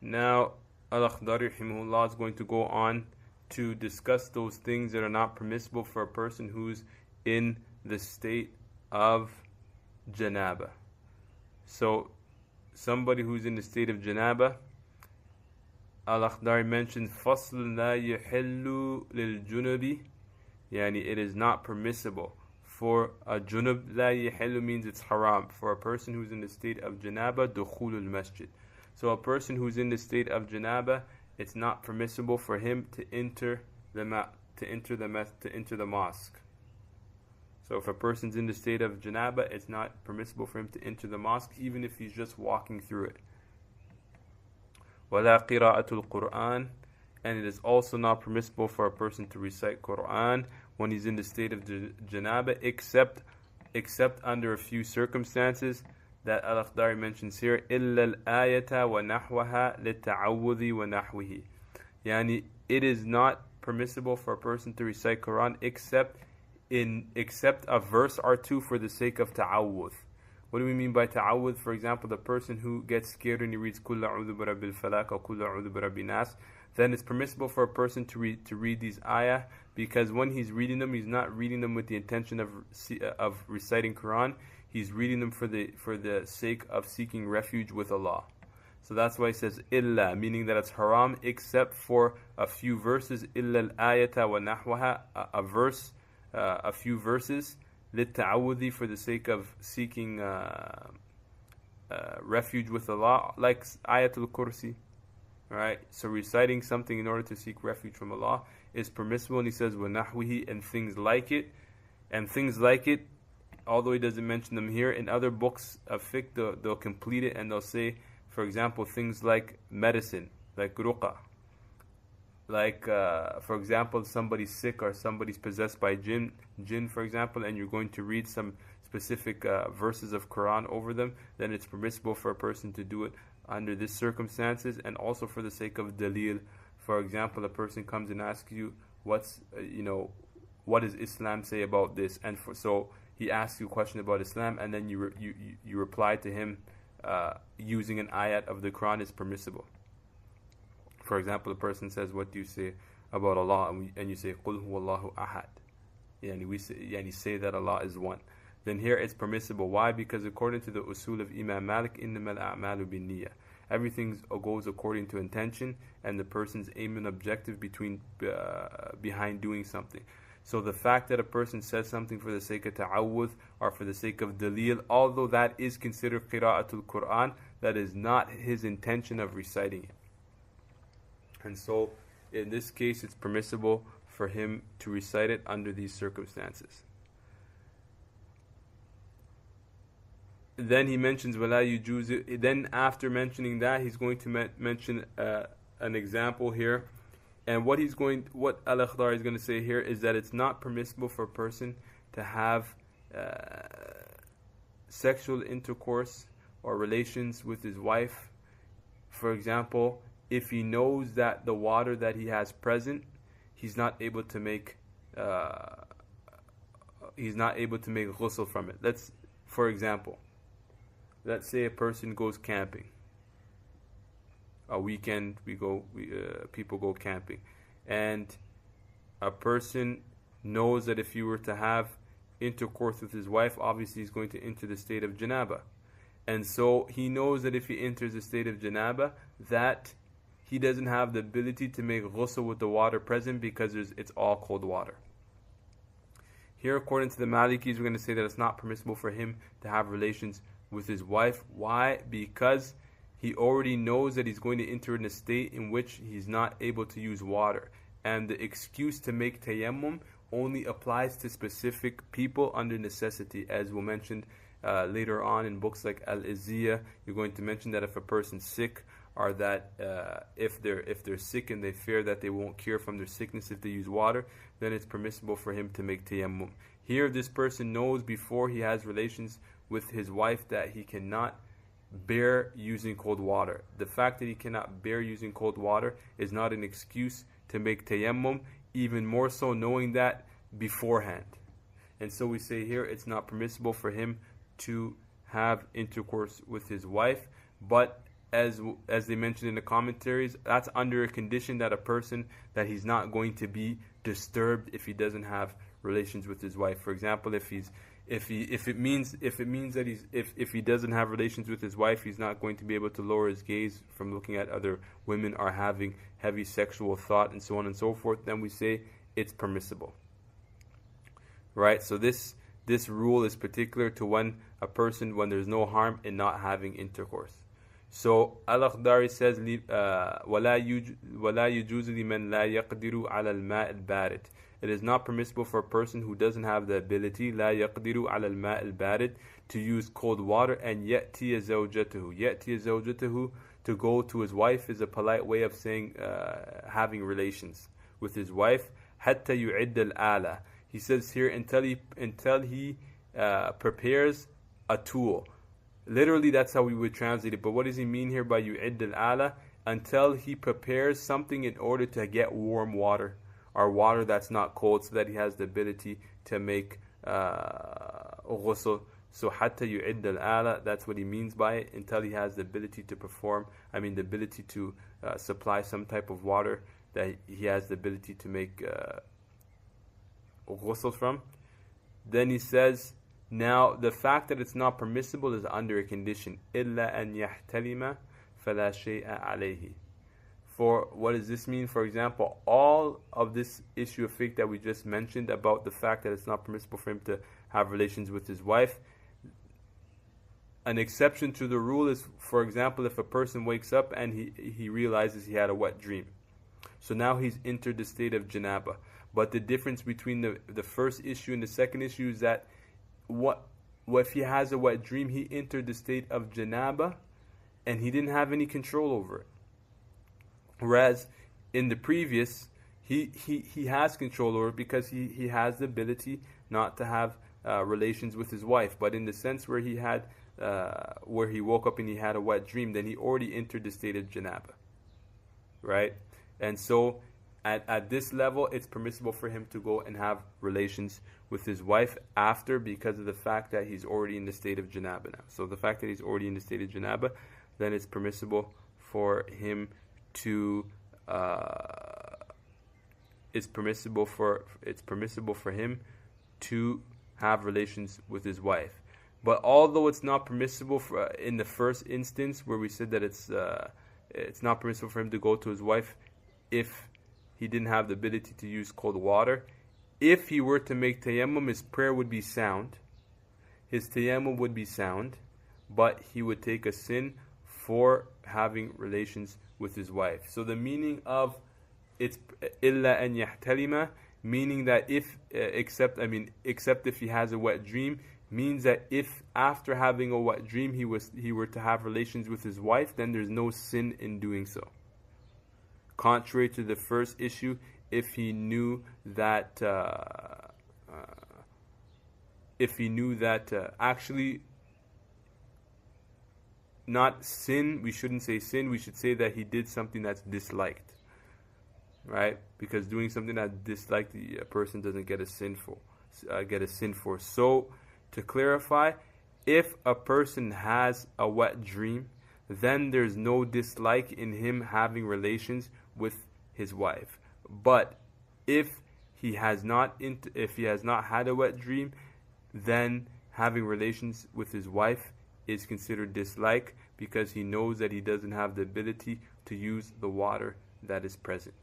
Now, Al-Akhdari rahimahullah is going to go on to discuss those things that are not permissible for a person who's in the state of janaba. So, somebody who's in the state of janaba, Al-Akhdari mentioned فَصْلٌ لَا يَحِلُّ لِلْجُنُبِ, yani it is not permissible for a junub. La yahillu means it's haram for a person who's in the state of janaba dukhulul masjid. So a person who's in the state of janaba, it's not permissible for him to enter the mosque. So if a person's in the state of janaba, it's not permissible for him to enter the mosque, even if he's just walking through it. وَلَا قِرَاءَةُ الْقُرْآنِ, and it is also not permissible for a person to recite Quran when he's in the state of janaba, except under a few circumstances that Al-Akhdari mentions here. إِلَّا الْآيَةَ وَنَحْوَهَا لِلتَّعَوُّذِ وَنَحْوِهِ, yani it is not permissible for a person to recite Quran except a verse or two for the sake of ta'awudh. What do we mean by ta'awudh? For example, the person who gets scared when he reads قُلْ أَعُوذُ بِرَبِّ الْفَلَاقِ or قُلْ أَعُوذُ بِرَبِّ النَّاسِ, then it's permissible for a person to read these ayah, because when he's reading them, he's not reading them with the intention of reciting Quran. He's reading them for the sake of seeking refuge with Allah. So that's why it says illa, meaning that it's haram except for a few verses. Illa al-ayata wa nahwaha, a few verses. لِلتَّعَوُّذِ, for the sake of seeking refuge with Allah, like Ayatul Kursi. Right? So reciting something in order to seek refuge from Allah is permissible, and he says وَنَحْوِهِ, and things like it. And things like it, although he doesn't mention them here, in other books of fiqh, they'll complete it, and they'll say, for example, things like medicine, like ruqa. Like, for example, somebody's sick or somebody's possessed by jinn, for example, and you're going to read some specific verses of Quran over them, then it's permissible for a person to do it under these circumstances, and also for the sake of dalil. For example, a person comes and asks you, what does Islam say about this? And so he asks you a question about Islam, and then you reply to him using an ayat of the Quran is permissible. For example, a person says, what do you say about Allah? And you say, قُلْ هُوَ اللَّهُ أَحَدٌ. Yani say that Allah is one. Then here it's permissible. Why? Because according to the usul of Imam Malik, إِنَّمَا الْأَعْمَالُ بِالنِّيَّةِ, everything goes according to intention and the person's aim and objective behind doing something. So the fact that a person says something for the sake of ta'awudh or for the sake of dalil, although that is considered qira'atul Quran, that is not his intention of reciting it. And so in this case, it's permissible for him to recite it under these circumstances. Then he mentions وَلَا يُجُوزُ. Then after mentioning that, he's going to mention an example here. And what Al-Akhdari is going to say here is that it's not permissible for a person to have sexual intercourse or relations with his wife. For example, if he knows that the water that he has present, he's not able to make ghusl from it. For example, let's say a person goes camping. A weekend, people go camping, and a person knows that if he were to have intercourse with his wife, obviously he's going to enter the state of janaba, and so he knows that if he enters the state of janaba, that he doesn't have the ability to make ghusl with the water present because it's all cold water. Here, according to the Malikis, we're going to say that it's not permissible for him to have relations with his wife. Why? Because he already knows that he's going to enter in a state in which he's not able to use water. And the excuse to make tayammum only applies to specific people under necessity, as we'll mention later on in books like Al-Izziyah. You're going to mention that if a person's sick, or that if they're sick and they fear that they won't cure from their sickness if they use water, then it's permissible for him to make tayammum. Here, this person knows before he has relations with his wife that he cannot bear using cold water. The fact that he cannot bear using cold water is not an excuse to make tayammum, even more so knowing that beforehand. And so we say here it's not permissible for him to have intercourse with his wife, but as they mentioned in the commentaries, that's under a condition that a person that he's not going to be disturbed if he doesn't have relations with his wife. For example, if it means that if he doesn't have relations with his wife, he's not going to be able to lower his gaze from looking at other women or having heavy sexual thought and so on and so forth, then we say it's permissible. Right? So this rule is particular to when there's no harm in not having intercourse. So Al-Akhdari says, وَلَا يُجُوزُ لِمَنْ لَا يَقْدِرُ عَلَى الْمَاءِ الْبَارِدِ. It is not permissible for a person who doesn't have the ability, لَا يَقْدِرُ عَلَى الْمَاءِ الْبَارِدِ, to use cold water, and يَأْتِيَ زَوْجَتَهُ. يَأْتِيَ زَوْجَتَهُ, to go to his wife, is a polite way of saying having relations with his wife. حَتَّى يُعِدَّ الْآلَةِ. He says here, until he prepares a tool. Literally, that's how we would translate it. But what does he mean here by yu'id al-ala? Until he prepares something in order to get warm water, or water that's not cold, so that he has the ability to make ghusl. So hatta yu'id al-ala, that's what he means by it. Until he has the ability to the ability to supply some type of water that he has the ability to make ghusl from. Then he says, now, the fact that it's not permissible is under a condition. إِلَّا أَنْ يَحْتَلِمَ فَلَا شَيْءَ عَلَيْهِ. For what does this mean? For example, all of this issue of fiqh that we just mentioned about the fact that it's not permissible for him to have relations with his wife, an exception to the rule is, for example, if a person wakes up and he realizes he had a wet dream. So now he's entered the state of janaba. But the difference between the first issue and the second issue is that what if he has a wet dream, he entered the state of janaba and he didn't have any control over it. Whereas in the previous, he has control over it because he has the ability not to have relations with his wife. But in the sense where he woke up and he had a wet dream, then he already entered the state of janaba. Right? And so at this level, it's permissible for him to go and have relations with his wife after, because of the fact that he's already in the state of janaba now. So the fact that he's already in the state of janaba, then it's permissible for him to him to have relations with his wife. But although it's not permissible in the first instance where we said that it's not permissible for him to go to his wife if he didn't have the ability to use cold water, if he were to make tayammum, his prayer would be sound. His tayammum would be sound, but he would take a sin for having relations with his wife. So the meaning of it's illa an yahtalima, meaning that except if he has a wet dream, means that if after having a wet dream he were to have relations with his wife, then there's no sin in doing so. Contrary to the first issue, if he knew that actually not sin, we shouldn't say sin, we should say that he did something that's disliked, right? Because doing something that's disliked, a person doesn't get a sin for. So to clarify, if a person has a wet dream, then there's no dislike in him having relations with his wife. But if he has not had a wet dream, then having relations with his wife is considered dislike, because he knows that he doesn't have the ability to use the water that is present.